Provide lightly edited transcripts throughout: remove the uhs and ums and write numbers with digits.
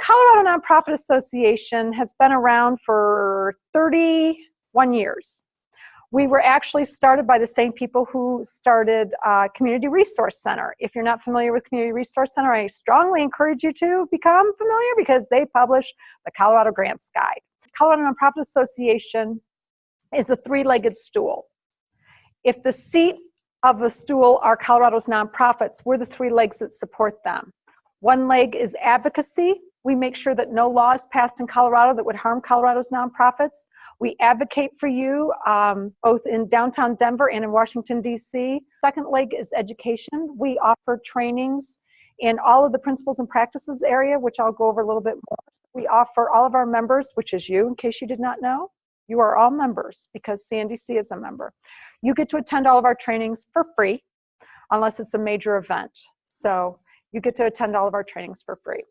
Colorado Nonprofit Association has been around for 31 years. We were actually started by the same people who started Community Resource Center. If you're not familiar with Community Resource Center, I strongly encourage you to become familiar because they publish the Colorado Grants Guide. Colorado Nonprofit Association is a three-legged stool. If the seat of the stool are Colorado's nonprofits, we're the three legs that support them. One leg is advocacy. We make sure that no law is passed in Colorado that would harm Colorado's nonprofits. We advocate for you both in downtown Denver and in Washington, D.C. Second leg is education. We offer trainings in all of the principles and practices area, which I'll go over a little bit more. We offer all of our members, which is you, in case you did not know. You are all members because CNDC is a member. You get to attend all of our trainings for free, unless it's a major event. So you get to attend all of our trainings for free.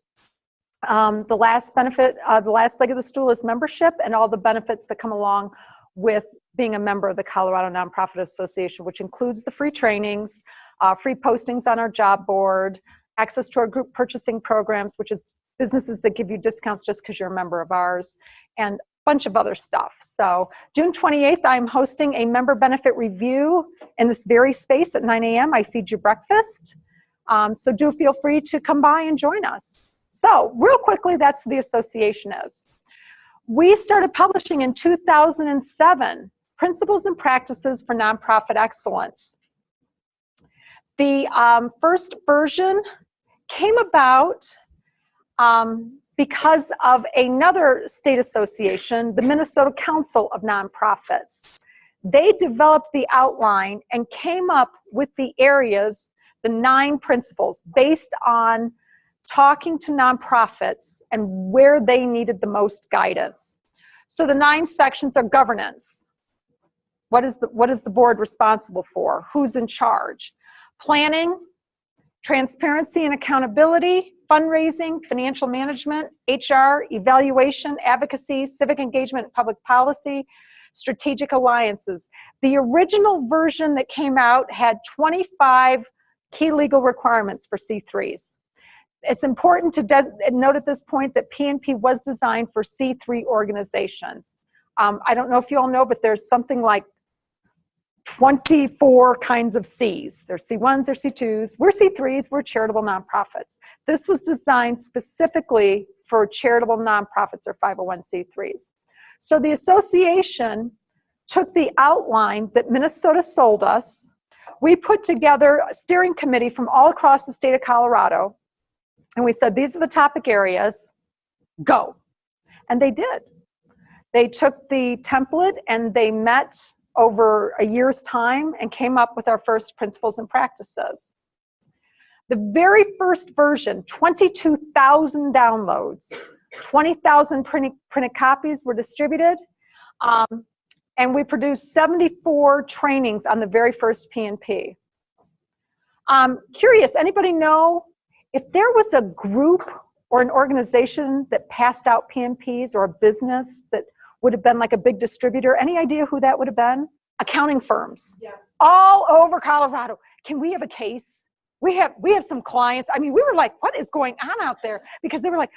The last benefit, the last leg of the stool is membership and all the benefits that come along with being a member of the Colorado Nonprofit Association, which includes the free trainings, free postings on our job board, access to our group purchasing programs, which is businesses that give you discounts just because you're a member of ours, and a bunch of other stuff. So June 28th, I'm hosting a member benefit review in this very space at 9 a.m. I feed you breakfast. So do feel free to come by and join us. So real quickly, that's who the association is. We started publishing in 2007, Principles and Practices for Nonprofit Excellence. The first version came about because of another state association, the Minnesota Council of Nonprofits. They developed the outline and came up with the areas, the 9 principles, based on talking to nonprofits and where they needed the most guidance. So the 9 sections are governance. What is the board responsible for? Who's in charge? Planning, transparency and accountability, fundraising, financial management, HR, evaluation, advocacy, civic engagement, public policy, strategic alliances. The original version that came out had 25 key legal requirements for C3s. It's important to note at this point that PNP was designed for C3 organizations. I don't know if you all know, but there's something like 24 kinds of Cs. There's C1s, there's C2s. We're C3s, we're charitable nonprofits. This was designed specifically for charitable nonprofits or 501c3s. So the association took the outline that Minnesota sold us. We put together a steering committee from all across the state of Colorado. And we said, these are the topic areas, go. And they did. They took the template and they met over a year's time and came up with our first principles and practices. The very first version, 22,000 downloads, 20,000 printed copies were distributed, and we produced 74 trainings on the very first PNP. Curious, anybody know if there was a group or an organization that passed out PNPs or a business that would have been like a big distributor? Any idea who that would have been? Accounting firms. Yeah. All over Colorado. Can we have a case? We have some clients. I mean, we were like, what is going on out there? Because they were like,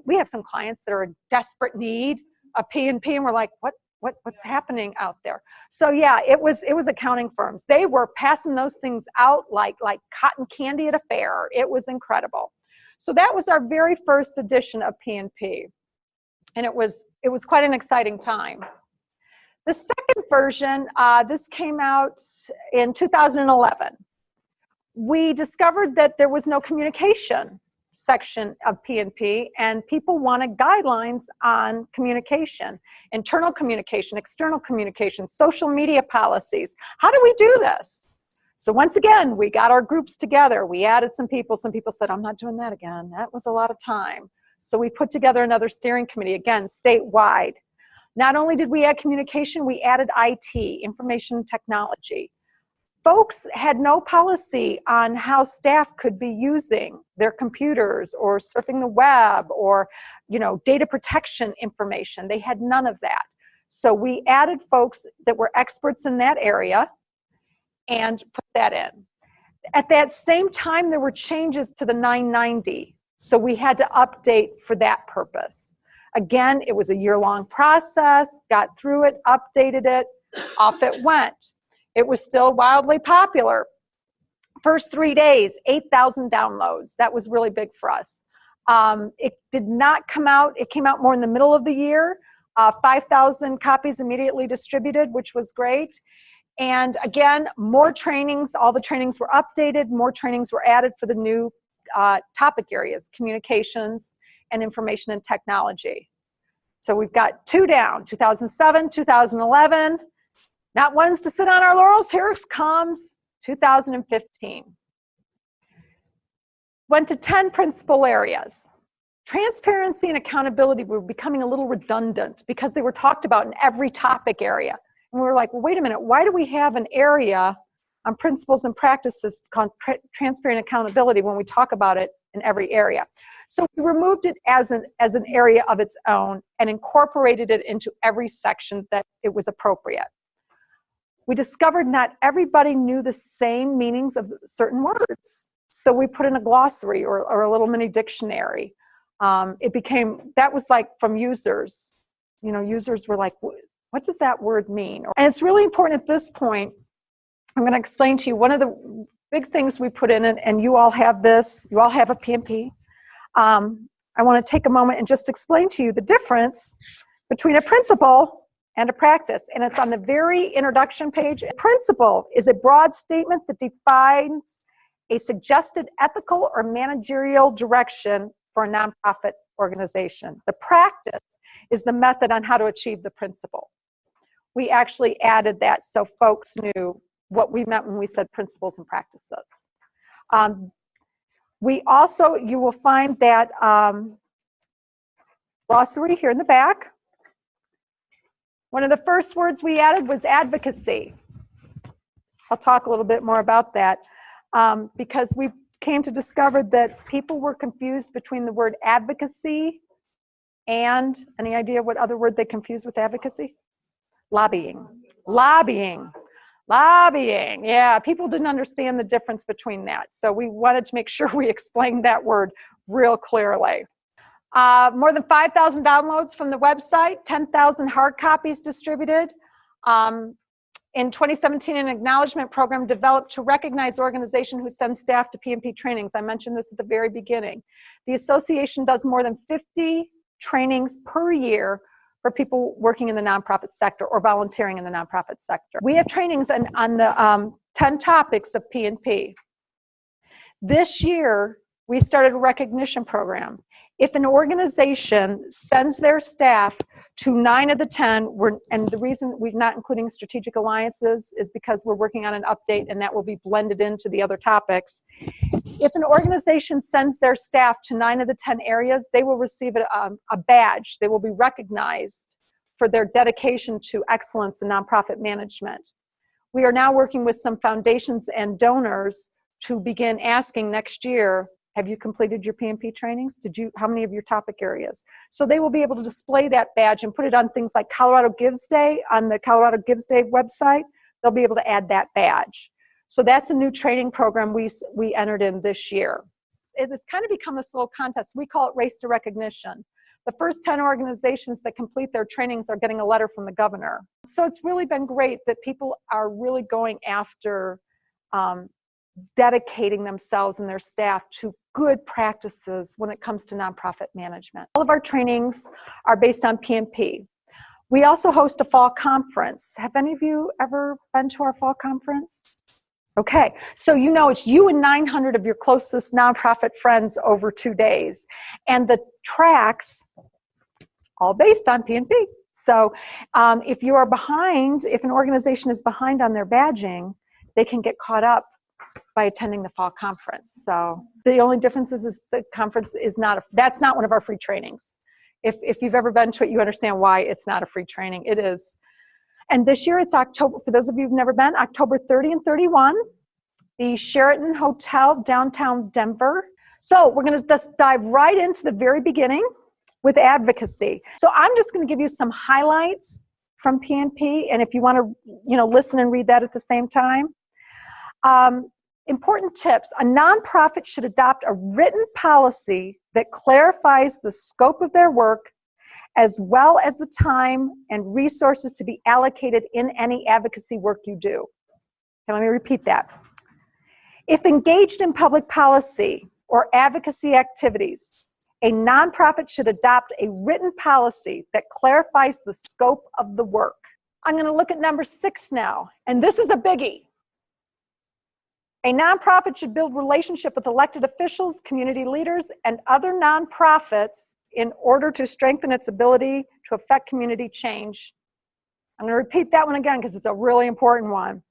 we have some clients that are in desperate need of PNP, and we're like, what's happening out there? So yeah, it was accounting firms. They were passing those things out like cotton candy at a fair. It was incredible. So that was our very first edition of PNP. And it was quite an exciting time. The second version, this came out in 2011. We discovered that there was no communication section of PNP, and people wanted guidelines on communication, internal communication, external communication, social media policies. How do we do this? So once again, we got our groups together. We added some people. Some people said, I'm not doing that again. That was a lot of time. So we put together another steering committee, again, statewide. Not only did we add communication, we added IT, information technology. Folks had no policy on how staff could be using their computers or surfing the web or, data protection information. They had none of that. So we added folks that were experts in that area and put that in. At that same time, there were changes to the 990. So we had to update for that purpose. Again, it was a year-long process, got through it, updated it, off it went. It was still wildly popular. First 3 days, 8,000 downloads. That was really big for us. It did not come out, it came out more in the middle of the year. 5,000 copies immediately distributed, which was great. And again, more trainings, all the trainings were updated, more trainings were added for the new topic areas, communications and information and technology. So we've got 2 down, 2007, 2011. Not ones to sit on our laurels. Here comes 2015. Went to 10 principal areas. Transparency and accountability were becoming a little redundant because they were talked about in every topic area. And we were like, well, wait a minute, why do we have an area on principles and practices called transparent accountability when we talk about it in every area? So we removed it as an area of its own and incorporated it into every section that it was appropriate. We discovered not everybody knew the same meanings of certain words. So we put in a glossary or a little mini dictionary. That was like from users. You know, users were like, what does that word mean? And it's really important at this point. I'm going to explain to you one of the big things we put in, and you all have this, you all have a PMP. I want to take a moment and just explain to you the difference between a principle and a practice. And it's on the very introduction page. A principle is a broad statement that defines a suggested ethical or managerial direction for a nonprofit organization. The practice is the method on how to achieve the principle. We actually added that so folks knew what we meant when we said principles and practices. We also, you will find that glossary here in the back. One of the first words we added was advocacy. I'll talk a little bit more about that because we came to discover that people were confused between the word advocacy and, any idea what other word they confused with advocacy? Lobbying. Lobbying. Lobbying. Yeah, people didn't understand the difference between that. So we wanted to make sure we explained that word real clearly. More than 5,000 downloads from the website, 10,000 hard copies distributed. In 2017, an acknowledgement program developed to recognize organizations who send staff to PMP trainings. I mentioned this at the very beginning. The association does more than 50 trainings per year for people working in the nonprofit sector or volunteering in the nonprofit sector. We have trainings on the 10 topics of PNP. This year, we started a recognition program. If an organization sends their staff to 9 of the 10, and the reason we're not including strategic alliances is because we're working on an update and that will be blended into the other topics. If an organization sends their staff to 9 of the 10 areas, they will receive a badge. They will be recognized for their dedication to excellence in nonprofit management. We are now working with some foundations and donors to begin asking next year, have you completed your PMP trainings? How many of your topic areas? So they will be able to display that badge and put it on things like Colorado Gives Day, on the Colorado Gives Day website. They'll be able to add that badge. So that's a new training program we entered in this year. It has kind of become this little contest. We call it Race to Recognition. The first 10 organizations that complete their trainings are getting a letter from the governor. So it's really been great that people are really going after dedicating themselves and their staff to good practices when it comes to nonprofit management. All of our trainings are based on PMP. We also host a fall conference. Have any of you ever been to our fall conference? Okay, so you know it's you and 900 of your closest nonprofit friends over 2 days. And the tracks, all based on PMP. So if you are behind, if an organization is behind on their badging, they can get caught up by attending the fall conference. So the only difference is the conference is that's not one of our free trainings. If you've ever been to it, you understand why it's not a free training. It is. And this year it's October, for those of you who've never been, October 30 and 31, the Sheraton Hotel, downtown Denver. So we're gonna just dive right into the very beginning with advocacy. So I'm just gonna give you some highlights from PNP, and if you wanna listen and read that at the same time. Important tips. A nonprofit should adopt a written policy that clarifies the scope of their work, as well as the time and resources to be allocated in any advocacy work you do. Okay, let me repeat that. If engaged in public policy or advocacy activities, a nonprofit should adopt a written policy that clarifies the scope of the work. I'm going to look at number 6 now, and this is a biggie. A nonprofit should build relationship with elected officials, community leaders, and other nonprofits in order to strengthen its ability to affect community change. I'm going to repeat that one again because it's a really important one.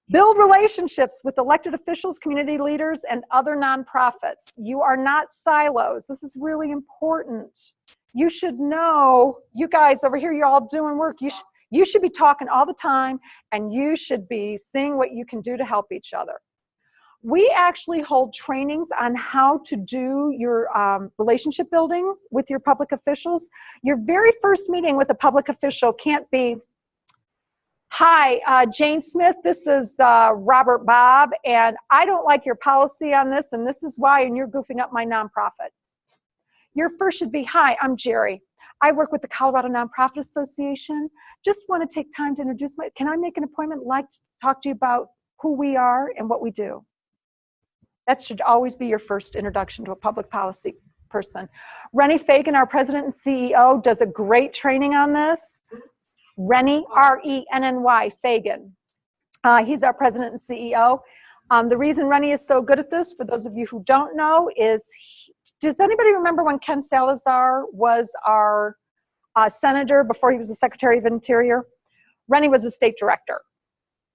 Build relationships with elected officials, community leaders, and other nonprofits. You are not silos. This is really important. You should know, you guys over here, you're all doing work. You should be talking all the time, and you should be seeing what you can do to help each other. We actually hold trainings on how to do your relationship building with your public officials. Your very first meeting with a public official can't be, hi, Jane Smith, this is Robert Bob, and I don't like your policy on this, and this is why, and you're goofing up my nonprofit. Your first should be, hi, I'm Jerry. I work with the Colorado Nonprofit Association. Just want to take time to introduce can I make an appointment? I'd like to talk to you about who we are and what we do. That should always be your first introduction to a public policy person. Rennie Fagan, our president and CEO, does a great training on this. Rennie, R-E-N-N-Y, Fagan. He's our president and CEO. The reason Rennie is so good at this, for those of you who don't know, is, does anybody remember when Ken Salazar was our senator before he was the Secretary of Interior? Rennie was a state director.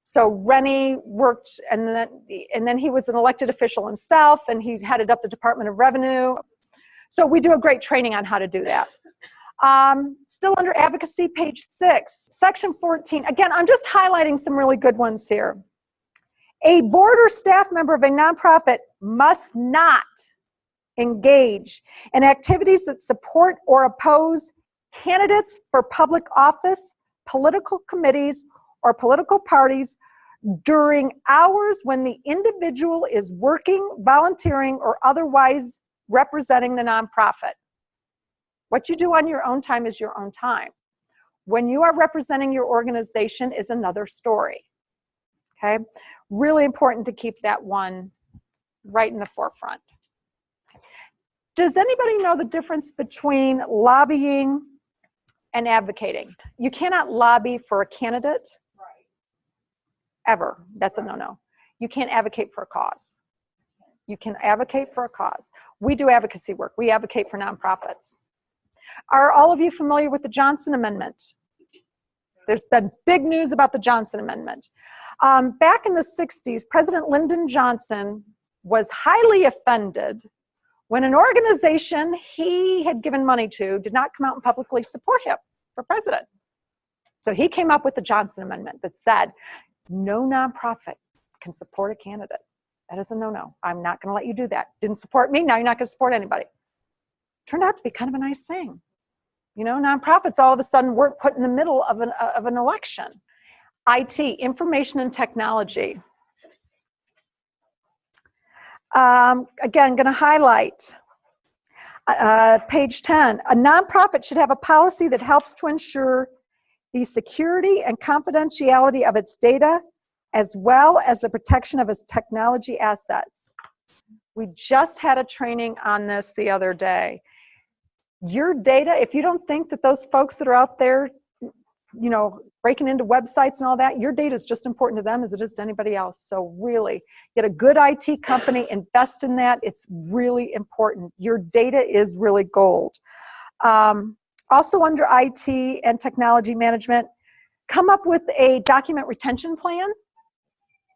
So Rennie worked, and then he was an elected official himself, and he headed up the Department of Revenue. So we do a great training on how to do that. Still under advocacy, page 6, section 14. Again, I'm just highlighting some really good ones here. A board or staff member of a nonprofit must not engage in activities that support or oppose candidates for public office, political committees, or political parties during hours when the individual is working, volunteering, or otherwise representing the nonprofit. What you do on your own time is your own time. When you are representing your organization is another story. Okay? Really important to keep that one right in the forefront. Does anybody know the difference between lobbying and advocating? You cannot lobby for a candidate. Ever. That's a no-no. You can't advocate for a cause. You can advocate for a cause. We do advocacy work. We advocate for nonprofits. Are all of you familiar with the Johnson Amendment? There's been big news about the Johnson Amendment. Back in the 60s, President Lyndon Johnson was highly offended when an organization he had given money to did not come out and publicly support him for president. So he came up with the Johnson Amendment that said, no nonprofit can support a candidate. That is a no-no. I'm not going to let you do that. Didn't support me, now you're not going to support anybody. Turned out to be kind of a nice thing. You know, nonprofits all of a sudden weren't put in the middle of an election. IT, information and technology. Again, going to highlight page 10. A nonprofit should have a policy that helps to ensure the security and confidentiality of its data, as well as the protection of its technology assets. We just had a training on this the other day. Your data, if you don't think that those folks that are out there, you know, breaking into websites and all that, your data is just important to them as it is to anybody else. So really, get a good IT company, invest in that. It's really important. Your data is really gold. Also under IT and technology management, come up with a document retention plan.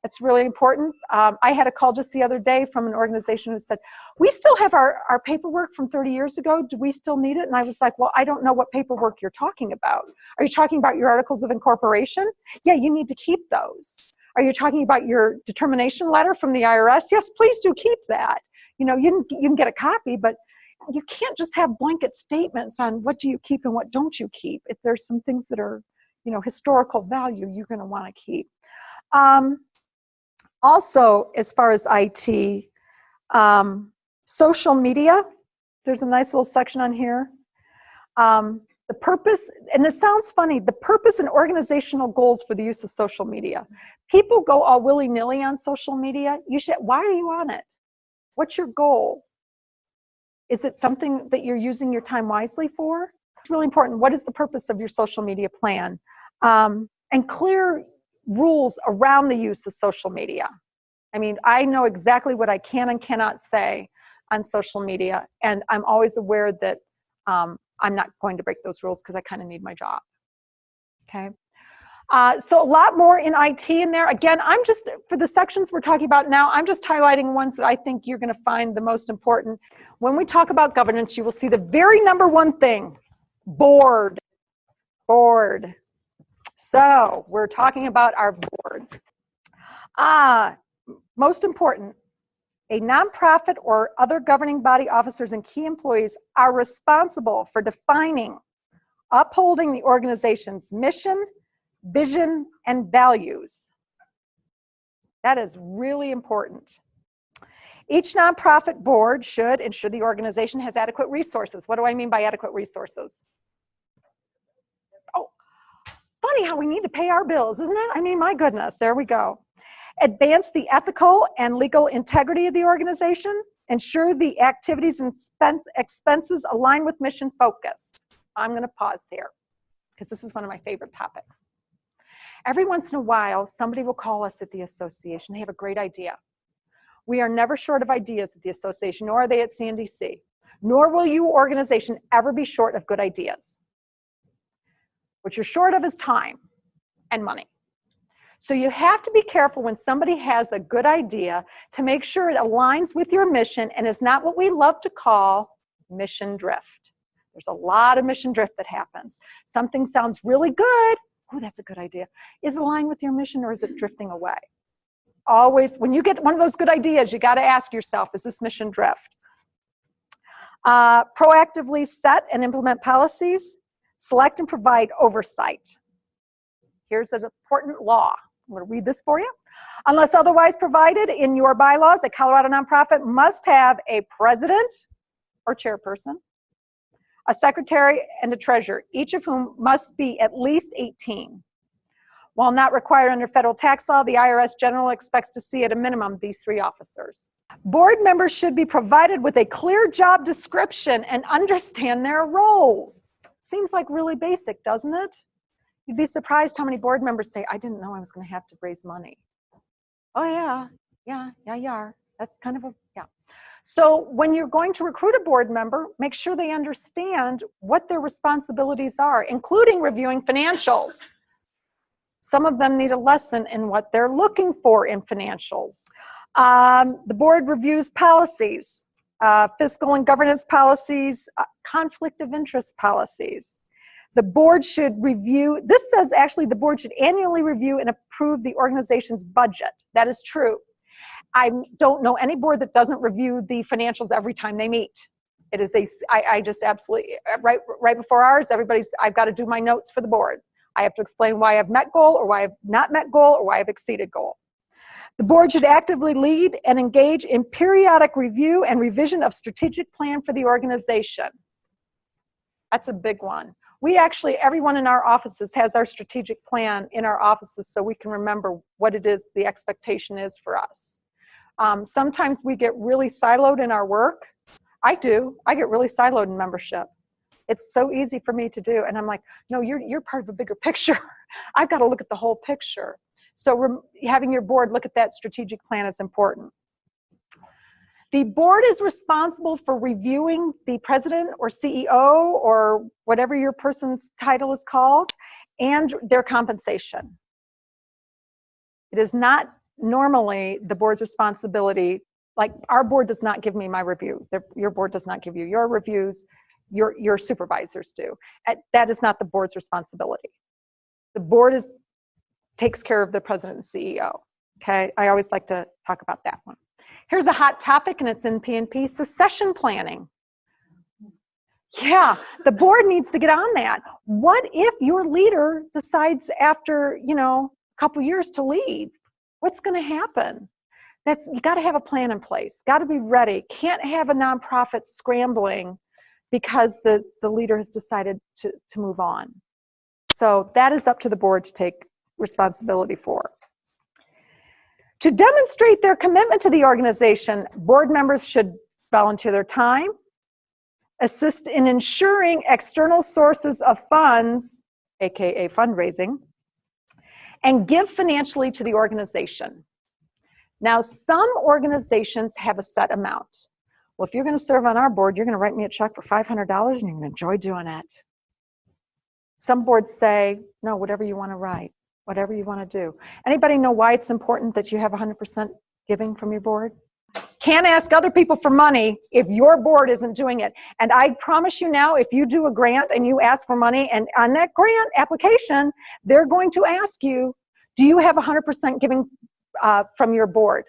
It's really important. I had a call just the other day from an organization who said, we still have our paperwork from 30 years ago. Do we still need it? And I was like, well, I don't know what paperwork you're talking about. Are you talking about your articles of incorporation? Yeah, you need to keep those. Are you talking about your determination letter from the IRS? Yes, please do keep that. You know, you can get a copy, but you can't just have blanket statements on what do you keep and what don't you keep. If there's some things that are, you know, historical value, you're going to want to keep. Also, as far as IT, social media, there's a nice little section on here. The purpose, and it sounds funny, the purpose and organizational goals for the use of social media. People go all willy-nilly on social media. Why are you on it? What's your goal? Is it something that you're using your time wisely for? It's really important. What is the purpose of your social media plan? And clear rules around the use of social media. I mean, I know exactly what I can and cannot say on social media, and I'm always aware that I'm not going to break those rules because I kind of need my job. Okay. So a lot more in IT in there. Again, for the sections we're talking about now, I'm just highlighting ones that I think you're going to find the most important. When we talk about governance, you will see the very number one thing, board. Board. So we're talking about our boards. Most important, a nonprofit or other governing body officers and key employees are responsible for defining, upholding the organization's mission, vision, and values. That is really important. Each nonprofit board should ensure the organization has adequate resources. What do I mean by adequate resources? Oh, funny how we need to pay our bills, isn't it? I mean, my goodness, there we go. Advance the ethical and legal integrity of the organization. Ensure the activities and expenses align with mission focus. I'm going to pause here because this is one of my favorite topics. Every once in a while, somebody will call us at the association. They have a great idea. We are never short of ideas at the association, nor are they at CNDC. Nor will your organization ever be short of good ideas. What you're short of is time and money. So you have to be careful when somebody has a good idea to make sure it aligns with your mission and is not what we love to call mission drift. There's a lot of mission drift that happens. Something sounds really good. Oh, that's a good idea. Is it aligned with your mission or is it drifting away? Always, when you get one of those good ideas, you got to ask yourself, is this mission drift? Proactively set and implement policies. Select and provide oversight. Here's an important law. I'm going to read this for you. Unless otherwise provided in your bylaws, a Colorado nonprofit must have a president or chairperson, a secretary, and a treasurer, each of whom must be at least 18. While not required under federal tax law, the IRS generally expects to see at a minimum these 3 officers. Board members should be provided with a clear job description and understand their roles. Seems like really basic, doesn't it? You'd be surprised how many board members say, I didn't know I was going to have to raise money. Oh, yeah, you are. That's kind of yeah. So when you're going to recruit a board member, make sure they understand what their responsibilities are, including reviewing financials. Some of them need a lesson in what they're looking for in financials. The board reviews policies, fiscal and governance policies, conflict of interest policies. The board should review, this says actually the board should annually review and approve the organization's budget. That is true. I don't know any board that doesn't review the financials every time they meet. It is I just absolutely, right before ours, I've got to do my notes for the board. I have to explain why I've met goal or why I've not met goal or why I've exceeded goal. The board should actively lead and engage in periodic review and revision of strategic plan for the organization. That's a big one. We actually, everyone in our offices has our strategic plan in our offices so we can remember what it is the expectation is for us. Sometimes we get really siloed in our work. I do. I get really siloed in membership. It's so easy for me to do. And I'm like, no, you're part of a bigger picture. I've got to look at the whole picture. So having your board look at that strategic plan is important. The board is responsible for reviewing the president or CEO or whatever your person's title is called and their compensation. It is not normally the board's responsibility. Like our board does not give me my review. Your board does not give you your reviews. Your supervisors do. That is not the board's responsibility. The board takes care of the president and CEO. Okay, I always like to talk about that one. Here's a hot topic, and it's in P&P, succession planning. Yeah, the board needs to get on that. What if your leader decides after, a couple years to leave? What's going to happen? You got to have a plan in place, got to be ready. Can't have a nonprofit scrambling because the leader has decided to move on. So that is up to the board to take responsibility for. To demonstrate their commitment to the organization, board members should volunteer their time, assist in ensuring external sources of funds, aka fundraising, and give financially to the organization. Now, some organizations have a set amount. Well, if you're going to serve on our board, you're going to write me a check for $500 and you're going to enjoy doing it. Some boards say, no, whatever you want to write, whatever you want to do. Anybody know why it's important that you have 100% giving from your board? Can't ask other people for money if your board isn't doing it. And I promise you now, if you do a grant and you ask for money, and on that grant application, they're going to ask you, do you have 100% giving from your board?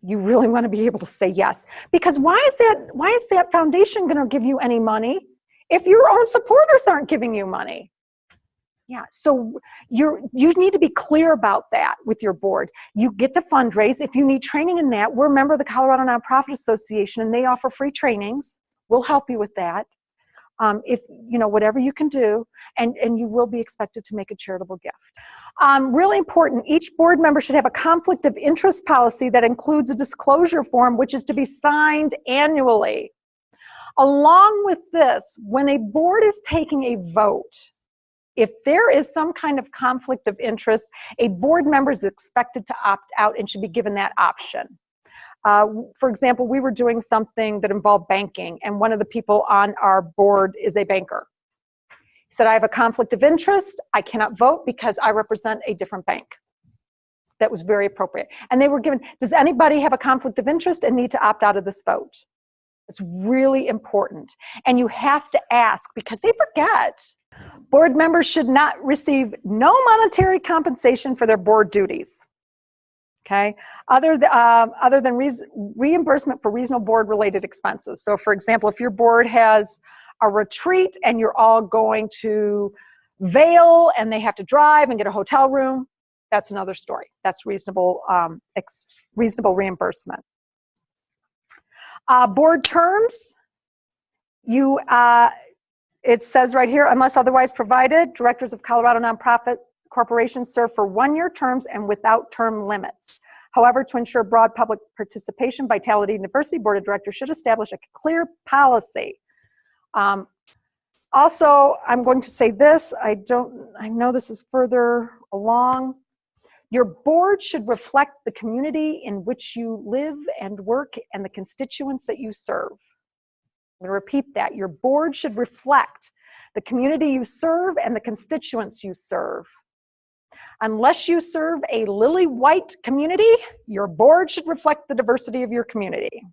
You really want to be able to say yes. Because why is that foundation going to give you any money if your own supporters aren't giving you money? Yeah, so you need to be clear about that with your board. You get to fundraise. If you need training in that, we're a member of the Colorado Nonprofit Association, and they offer free trainings. We'll help you with that. If whatever you can do, and you will be expected to make a charitable gift. Really important, each board member should have a conflict of interest policy that includes a disclosure form, which is to be signed annually. Along with this, when a board is taking a vote, if there is some kind of conflict of interest, a board member is expected to opt out and should be given that option. For example, we were doing something that involved banking, and one of the people on our board is a banker. He said, I have a conflict of interest. I cannot vote because I represent a different bank. That was very appropriate. And they were given, does anybody have a conflict of interest and need to opt out of this vote? It's really important. And you have to ask because they forget. Board members should not receive no monetary compensation for their board duties. Okay, other than reimbursement for reasonable board-related expenses. So, for example, if your board has a retreat and you're all going to Vail and they have to drive and get a hotel room, that's another story. That's reasonable, reasonable reimbursement. Board terms, it says right here, unless otherwise provided, directors of Colorado nonprofit corporations serve for one-year terms and without term limits. However, to ensure broad public participation, Vitality and Diversity Board of Directors should establish a clear policy. Also, I'm going to say this, I know this is further along. Your board should reflect the community in which you live and work and the constituents that you serve. I'm going to repeat that. Your board should reflect the community you serve and the constituents you serve. Unless you serve a lily white community, your board should reflect the diversity of your community.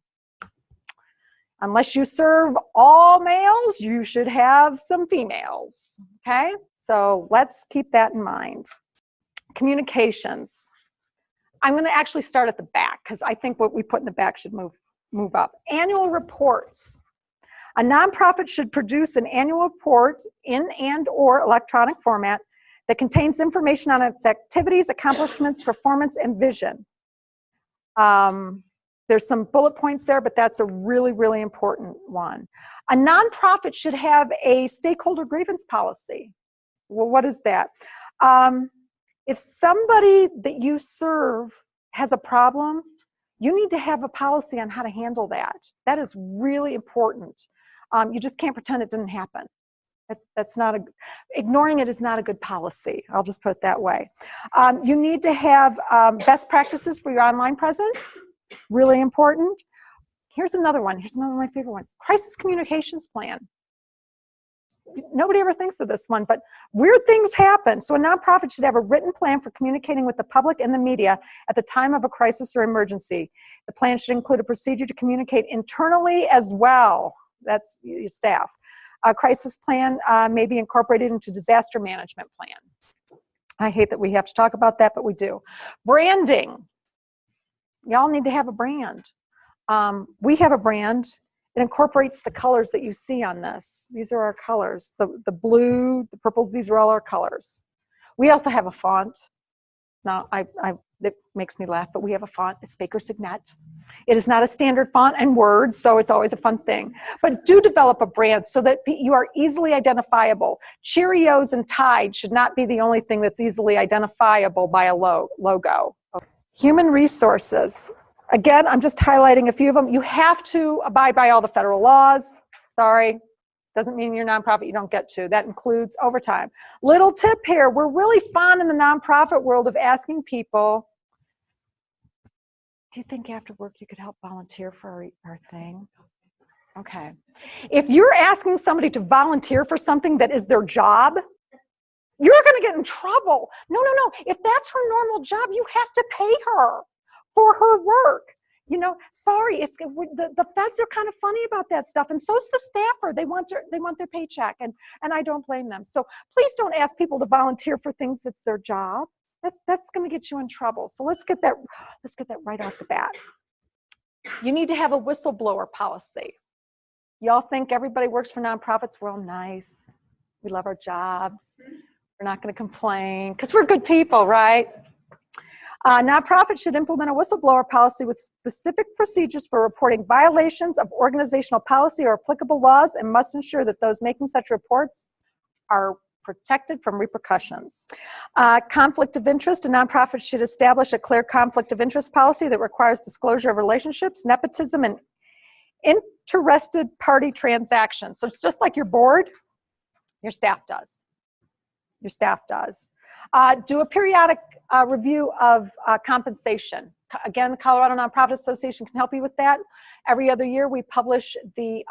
Unless you serve all males, you should have some females, okay? So let's keep that in mind. Communications. I'm going to actually start at the back because I think what we put in the back should move up. Annual reports. A nonprofit should produce an annual report in and/or electronic format that contains information on its activities, accomplishments, performance, and vision. There's some bullet points there, but that's a really, really important one. A nonprofit should have a stakeholder grievance policy. Well, what is that? If somebody that you serve has a problem, you need to have a policy on how to handle that. That is really important. You just can't pretend it didn't happen. Ignoring it is not a good policy. I'll just put it that way. You need to have best practices for your online presence. Really important. Here's another one. Here's another one of my favorite one. Crisis communications plan. Nobody ever thinks of this one, but weird things happen. So a nonprofit should have a written plan for communicating with the public and the media at the time of a crisis or emergency. The plan should include a procedure to communicate internally as well. That's your staff. A crisis plan may be incorporated into disaster management plan. I hate that we have to talk about that, but we do. Branding. Y'all need to have a brand. We have a brand. It incorporates the colors that you see on this. These are our colors. The blue, the purple, these are all our colors. We also have a font. Now, that makes me laugh, but we have a font. It's Baker Signet. It is not a standard font and words, so it's always a fun thing. But do develop a brand so that you are easily identifiable. Cheerios and Tide should not be the only thing that's easily identifiable by a logo. Human resources. Again, I'm just highlighting a few of them. You have to abide by all the federal laws. Sorry. Doesn't mean you're a nonprofit you don't get to. That includes overtime. Little tip here. We're really fond in the nonprofit world of asking people, do you think after work you could help volunteer for our thing? Okay. If you're asking somebody to volunteer for something that is their job, you're going to get in trouble. No. If that's her normal job, you have to pay her for her work. You know, sorry, the feds are kind of funny about that stuff, and so's the staffer. They want their paycheck, and I don't blame them. So please don't ask people to volunteer for things that's their job. That's going to get you in trouble. So let's get that right off the bat. You need to have a whistleblower policy. Y'all think everybody works for nonprofits? We're all nice. We love our jobs. We're not going to complain because we're good people, right? Nonprofits should implement a whistleblower policy with specific procedures for reporting violations of organizational policy or applicable laws, and must ensure that those making such reports are protected from repercussions. Conflict of interest. A nonprofit should establish a clear conflict of interest policy that requires disclosure of relationships, nepotism, and interested party transactions. So it's just like your board, your staff does. Your staff does. Do a periodic review of compensation. Again, the Colorado Nonprofit Association can help you with that. Every other year we publish the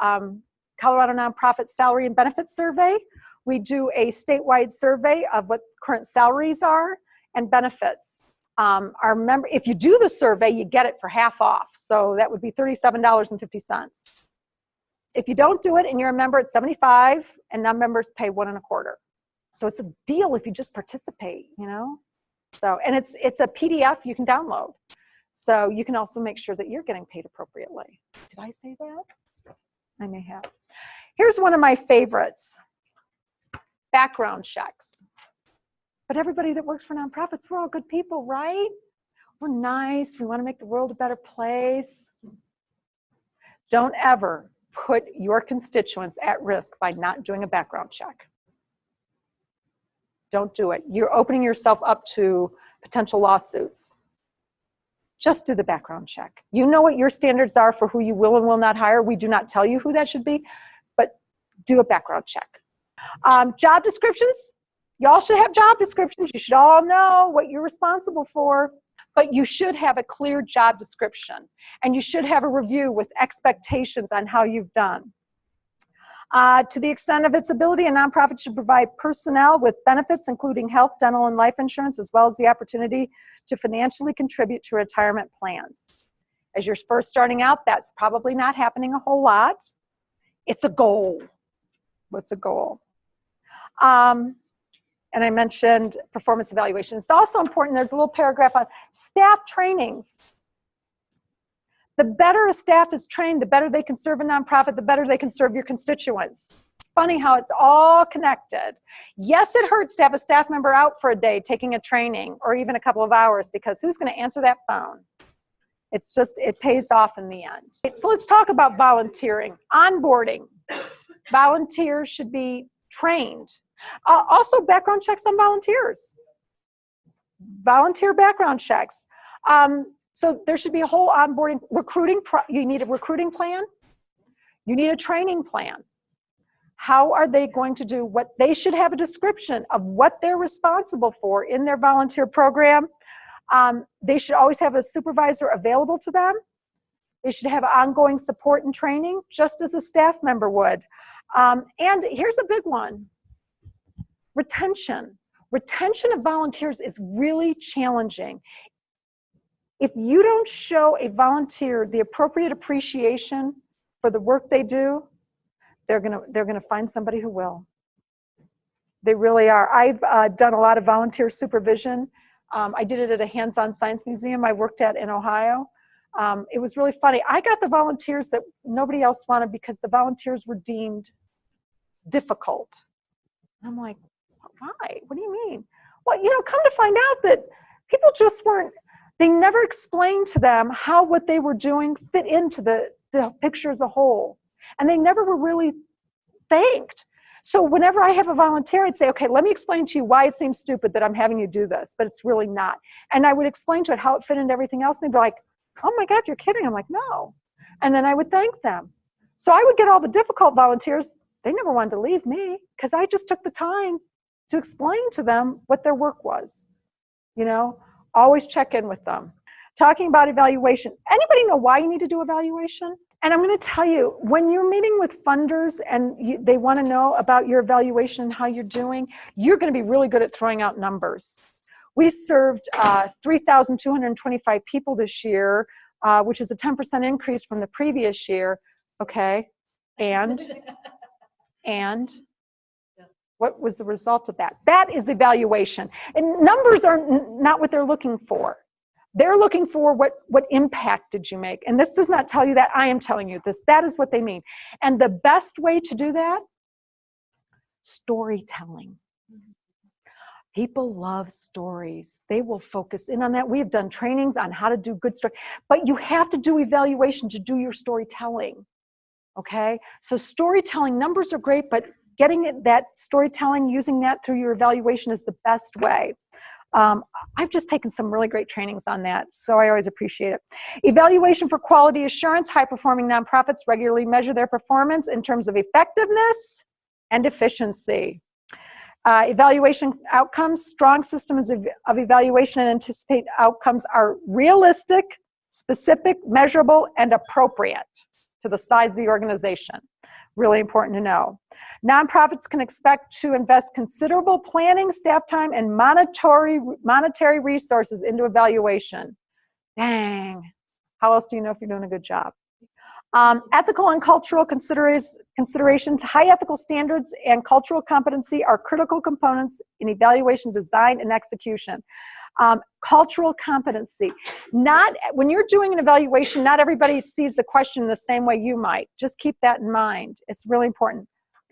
Colorado Nonprofit Salary and Benefits Survey. We do a statewide survey of what current salaries are and benefits. If you do the survey, you get it for half off. So that would be $37.50. If you don't do it and you're a member, it's $75, and non-members pay $1.25. So it's a deal if you just participate, you know? So, and it's a PDF you can download. So you can also make sure that you're getting paid appropriately. Did I say that? I may have. Here's one of my favorites. Background checks. But everybody that works for nonprofits, we're all good people, right? We're nice. We want to make the world a better place. Don't ever put your constituents at risk by not doing a background check. Don't do it. You're opening yourself up to potential lawsuits. Just do the background check. You know what your standards are for who you will and will not hire. We do not tell you who that should be, but do a background check. Job descriptions. Y'all should have job descriptions. You should all know what you're responsible for, but you should have a clear job description, and you should have a review with expectations on how you've done. To the extent of its ability, a nonprofit should provide personnel with benefits, including health, dental, and life insurance, as well as the opportunity to financially contribute to retirement plans. As you're first starting out, that's probably not happening a whole lot. It's a goal. What's a goal? And I mentioned performance evaluation. It's also important, there's a little paragraph on staff trainings. The better a staff is trained, the better they can serve a nonprofit, the better they can serve your constituents. It's funny how it's all connected. Yes, it hurts to have a staff member out for a day taking a training or even a couple of hours, because who's going to answer that phone? It's just, it pays off in the end. So let's talk about volunteering. Onboarding. Volunteers should be trained. Also, background checks on volunteers. Volunteer background checks. So there should be a whole onboarding, recruiting. You need a recruiting plan. You need a training plan. How are they going to do what? They should have a description of what they're responsible for in their volunteer program. They should always have a supervisor available to them. They should have ongoing support and training, just as a staff member would. And here's a big one. Retention. Retention of volunteers is really challenging. If you don't show a volunteer the appropriate appreciation for the work they do, they're gonna find somebody who will. They really are. I've done a lot of volunteer supervision. I did it at a hands-on science museum I worked at in Ohio. It was really funny. I got the volunteers that nobody else wanted because the volunteers were deemed difficult. I'm like, why? What do you mean? Well, you know, come to find out that people just weren't They never explained to them how what they were doing fit into the picture as a whole. And they never were really thanked. So whenever I have a volunteer, I'd say, okay, let me explain to you why it seems stupid that I'm having you do this, but it's really not. And I would explain to it how it fit into everything else. And they'd be like, oh my God, you're kidding. I'm like, no. And then I would thank them. So I would get all the difficult volunteers. They never wanted to leave me because I just took the time to explain to them what their work was. You know, always check in with them. Talking about evaluation. Anybody know why you need to do evaluation? And I'm going to tell you, when you're meeting with funders and they want to know about your evaluation and how you're doing, you're going to be really good at throwing out numbers. We served 3,225 people this year, which is a 10% increase from the previous year. Okay, and what was the result of that? That is evaluation. And numbers are not what they're looking for. They're looking for what impact did you make. And this does not tell you that. I am telling you this. That is what they mean. And the best way to do that, storytelling. People love stories. They will focus in on that. We have done trainings on how to do good story. But you have to do evaluation to do your storytelling. Okay? So storytelling, numbers are great, but getting that storytelling, using that through your evaluation is the best way. I've just taken some really great trainings on that, so I always appreciate it. Evaluation for quality assurance. High-performing nonprofits regularly measure their performance in terms of effectiveness and efficiency. Evaluation outcomes. Strong systems of evaluation and anticipate outcomes are realistic, specific, measurable, and appropriate to the size of the organization. Really important to know. Nonprofits can expect to invest considerable planning, staff time, and monetary resources into evaluation. Dang. How else do you know if you're doing a good job? Ethical and cultural considerations. High ethical standards and cultural competency are critical components in evaluation design and execution. Cultural competency. When you're doing an evaluation, not everybody sees the question the same way you might. Just keep that in mind. It's really important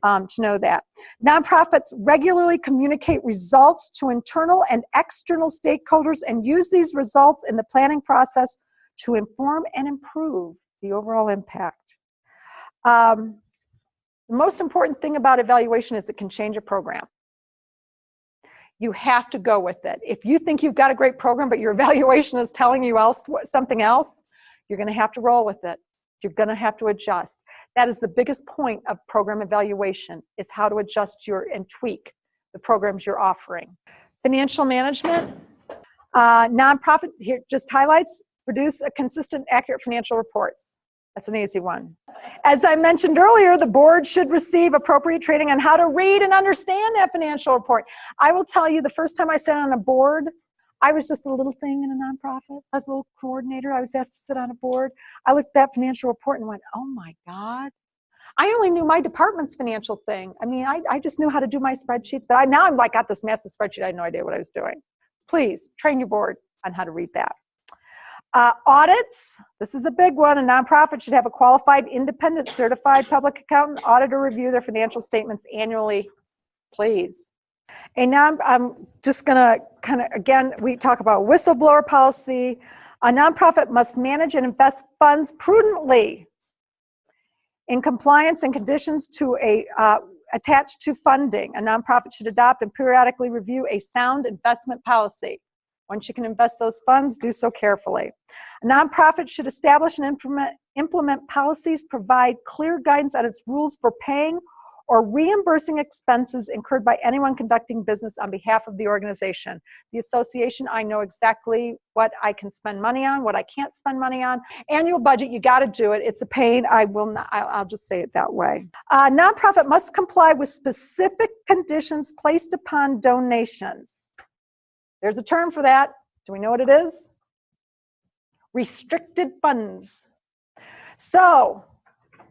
to know that. Nonprofits regularly communicate results to internal and external stakeholders and use these results in the planning process to inform and improve the overall impact. The most important thing about evaluation is it can change a program. You have to go with it. If you think you've got a great program, but your evaluation is telling you something else, you're going to have to roll with it. You're going to have to adjust. That is the biggest point of program evaluation, is how to adjust and tweak the programs you're offering. Financial management. Nonprofit, here just highlights, produce a consistent, accurate financial reports. That's an easy one. As I mentioned earlier, the board should receive appropriate training on how to read and understand that financial report. I will tell you, the first time I sat on a board, I was just a little thing in a nonprofit. I was a little coordinator. I was asked to sit on a board. I looked at that financial report and went, oh my God. I only knew my department's financial thing. I mean, I just knew how to do my spreadsheets, but now I'm like, got this massive spreadsheet. I had no idea what I was doing. Please train your board on how to read that. Audits, this is a big one. A nonprofit should have a qualified, independent, certified public accountant auditor review their financial statements annually, please. And now I'm just gonna again, we talk about whistleblower policy. A nonprofit must manage and invest funds prudently in compliance and conditions to attached to funding. A nonprofit should adopt and periodically review a sound investment policy. Once you can invest those funds, do so carefully. A nonprofit should establish and implement policies, provide clear guidance on its rules for paying or reimbursing expenses incurred by anyone conducting business on behalf of the organization. The association, I know exactly what I can spend money on, what I can't spend money on. Annual budget, you got to do it. It's a pain. I'll just say it that way. Nonprofit must comply with specific conditions placed upon donations. There's a term for that. Do we know what it is? Restricted funds. So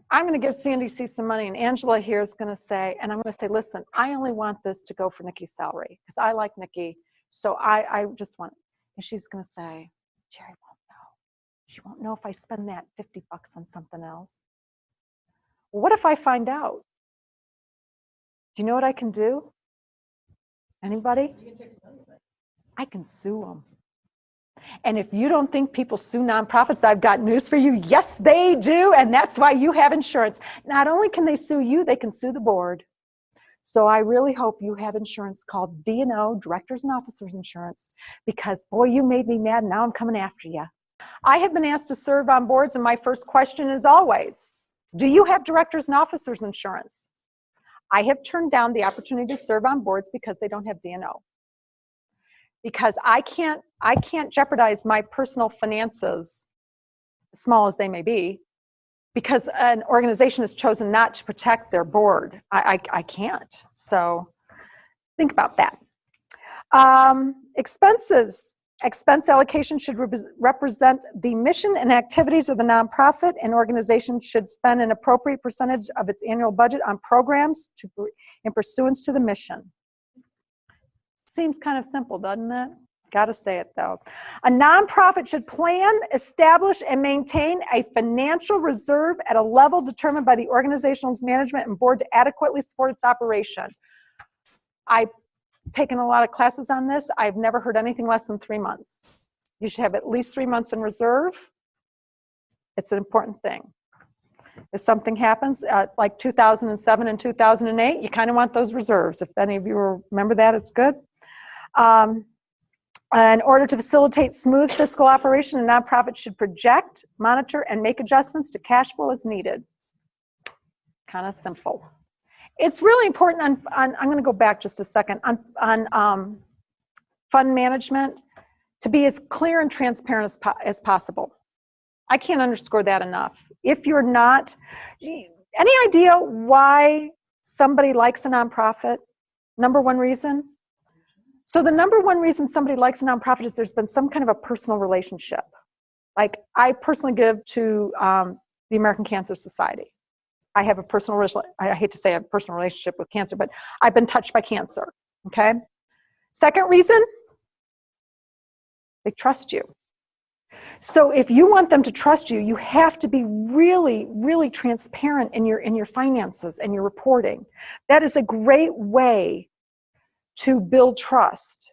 I'm going to give Sandy C some money, and Angela here is going to say, and I'm going to say, listen, I only want this to go for Nikki's salary because I like Nikki, so I just want it. And she's going to say, Jerry won't know. She won't know if I spend that $50 on something else. Well, what if I find out? Do you know what I can do? Anybody? I can sue them. And if you don't think people sue nonprofits, I've got news for you. Yes, they do, and that's why you have insurance. Not only can they sue you, they can sue the board. So I really hope you have insurance called D&O, Directors and Officers Insurance, because boy, you made me mad, and now I'm coming after you. I have been asked to serve on boards, and my first question is always, do you have Directors and Officers Insurance? I have turned down the opportunity to serve on boards because they don't have D&O. Because I can't jeopardize my personal finances, small as they may be, because an organization has chosen not to protect their board. I can't. So think about that. Expenses. Expense allocation should represent the mission and activities of the nonprofit. An organization should spend an appropriate percentage of its annual budget on programs in pursuance to the mission. Seems kind of simple, doesn't it? Got to say it though. A nonprofit should plan, establish, and maintain a financial reserve at a level determined by the organization's management and board to adequately support its operation. I've taken a lot of classes on this. I've never heard anything less than 3 months. You should have at least 3 months in reserve. It's an important thing. If something happens, like 2007 and 2008, you kind of want those reserves. If any of you remember that, it's good. In order to facilitate smooth fiscal operation, a nonprofit should project, monitor, and make adjustments to cash flow as needed. Kind of simple. It's really important I'm going to go back just a second, on fund management, to be as clear and transparent as possible. I can't underscore that enough. If you're not, any idea why somebody likes a nonprofit? Number one reason? So the number one reason somebody likes a nonprofit is there's been some kind of a personal relationship. Like I personally give to the American Cancer Society. I have a personal, I hate to say I have a personal relationship with cancer, but I've been touched by cancer, okay? Second reason, they trust you. So if you want them to trust you, you have to be really, really transparent in your finances and your reporting. That is a great way to build trust,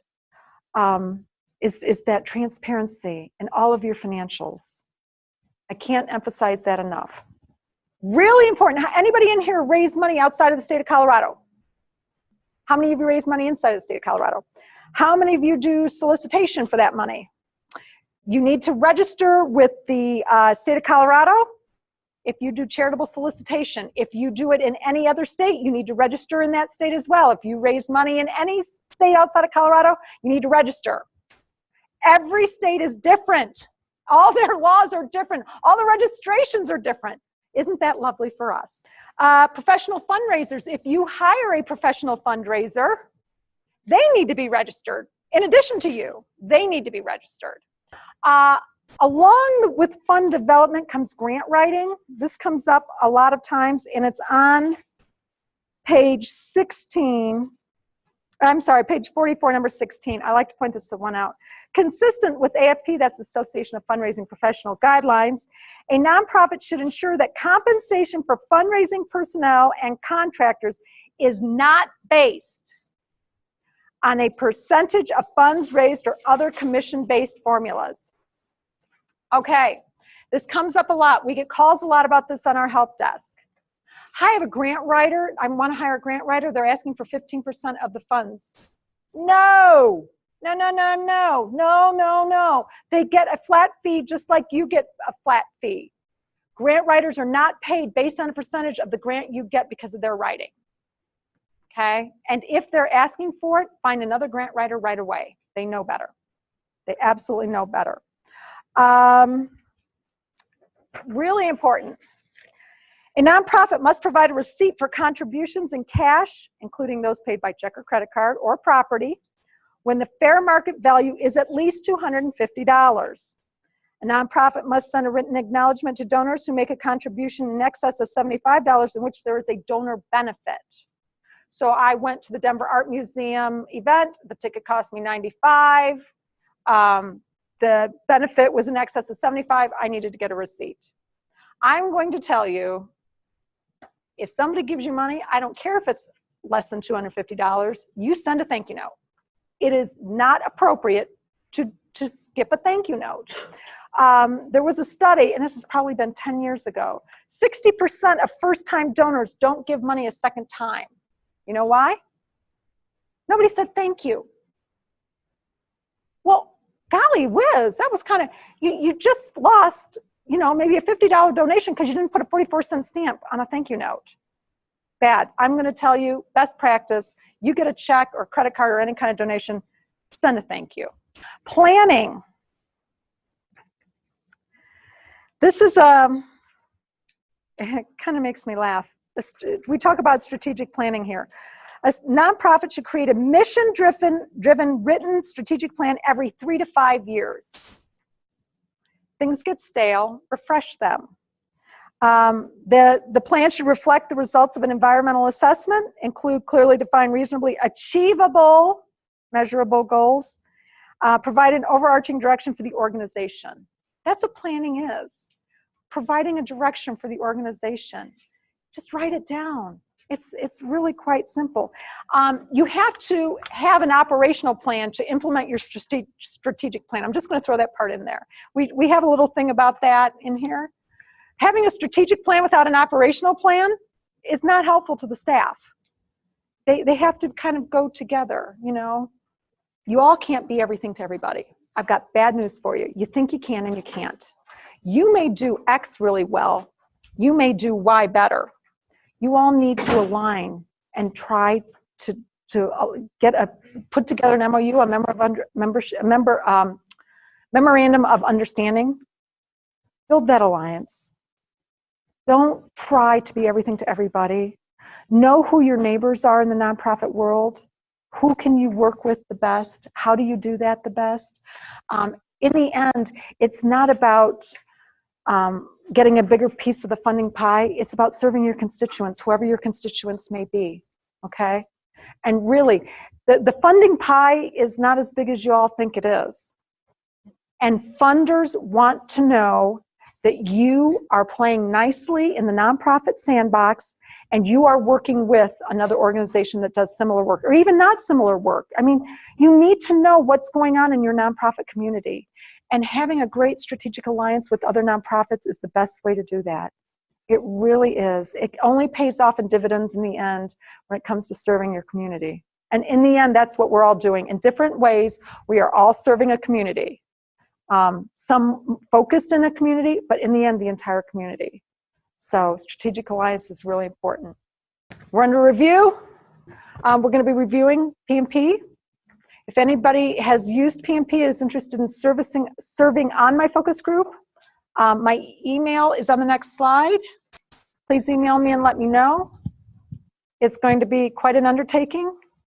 is that transparency in all of your financials. I can't emphasize that enough. Really important. Anybody in here raise money outside of the state of Colorado? How many of you raise money inside of the state of Colorado? How many of you do solicitation for that money? You need to register with the state of Colorado if you do charitable solicitation. If you do it in any other state, you need to register in that state as well. If you raise money in any state outside of Colorado, you need to register. Every state is different. All their laws are different. All the registrations are different. Isn't that lovely for us? Professional fundraisers. If you hire a professional fundraiser, they need to be registered. In addition to you, they need to be registered. Along with fund development comes grant writing. This comes up a lot of times, and it's on page 16. I'm sorry, page 44, number 16. I like to point this one out. Consistent with AFP, that's the Association of Fundraising Professional Guidelines, a nonprofit should ensure that compensation for fundraising personnel and contractors is not based on a percentage of funds raised or other commission-based formulas. Okay, this comes up a lot. We get calls a lot about this on our help desk. I have a grant writer. I want to hire a grant writer. They're asking for 15% of the funds. No. No, no, no, no, no, no, no. They get a flat fee just like you get a flat fee. Grant writers are not paid based on a percentage of the grant you get because of their writing. Okay? And if they're asking for it, find another grant writer right away. They know better. They absolutely know better. Really important. A nonprofit must provide a receipt for contributions in cash, including those paid by check or credit card or property, when the fair market value is at least $250. A nonprofit must send a written acknowledgement to donors who make a contribution in excess of $75 in which there is a donor benefit. So I went to the Denver Art Museum event. The ticket cost me $95. The benefit was in excess of $75. I needed to get a receipt. I'm going to tell you, if somebody gives you money, I don't care if it's less than $250, you send a thank you note. It is not appropriate to to skip a thank you note. There was a study, and this has probably been 10 years ago. 60% of first-time donors don't give money a second time. You know why? Nobody said thank you. Well, golly whiz, that was kind of, you just lost, you know, maybe a $50 donation because you didn't put a 44-cent stamp on a thank you note. Bad. I'm going to tell you, best practice, you get a check or credit card or any kind of donation, send a thank you. Planning. This is, it kind of makes me laugh. We talk about strategic planning here. A nonprofit should create a mission-driven written strategic plan every 3 to 5 years. Things get stale, refresh them. The plan should reflect the results of an environmental assessment, include clearly defined, reasonably achievable, measurable goals, provide an overarching direction for the organization. That's what planning is, providing a direction for the organization. Just write it down. It's really quite simple. You have to have an operational plan to implement your strategic plan. I'm just going to throw that part in there. We have a little thing about that in here. Having a strategic plan without an operational plan is not helpful to the staff. They have to kind of go together, you know. You all can't be everything to everybody. I've got bad news for you. You think you can and you can't. You may do X really well. You may do Y better. You all need to align and try to put together an MOU, memorandum of understanding. Build that alliance. Don't try to be everything to everybody. Know who your neighbors are in the nonprofit world. Who can you work with the best? How do you do that the best? In the end, it's not about getting a bigger piece of the funding pie. It's about serving your constituents, whoever your constituents may be, okay? And really, the funding pie is not as big as you all think it is. And funders want to know that you are playing nicely in the nonprofit sandbox and you are working with another organization that does similar work, or even not similar work. I mean, you need to know what's going on in your nonprofit community. And having a great strategic alliance with other nonprofits is the best way to do that. It really is. It only pays off in dividends in the end when it comes to serving your community. And in the end, that's what we're all doing. In different ways, we are all serving a community. Some focused in a community, but in the end, the entire community. So strategic alliance is really important. We're under review. We're going to be reviewing PMP. If anybody has used PMP, is interested in serving on my focus group, my email is on the next slide. Please email me and let me know. It's going to be quite an undertaking.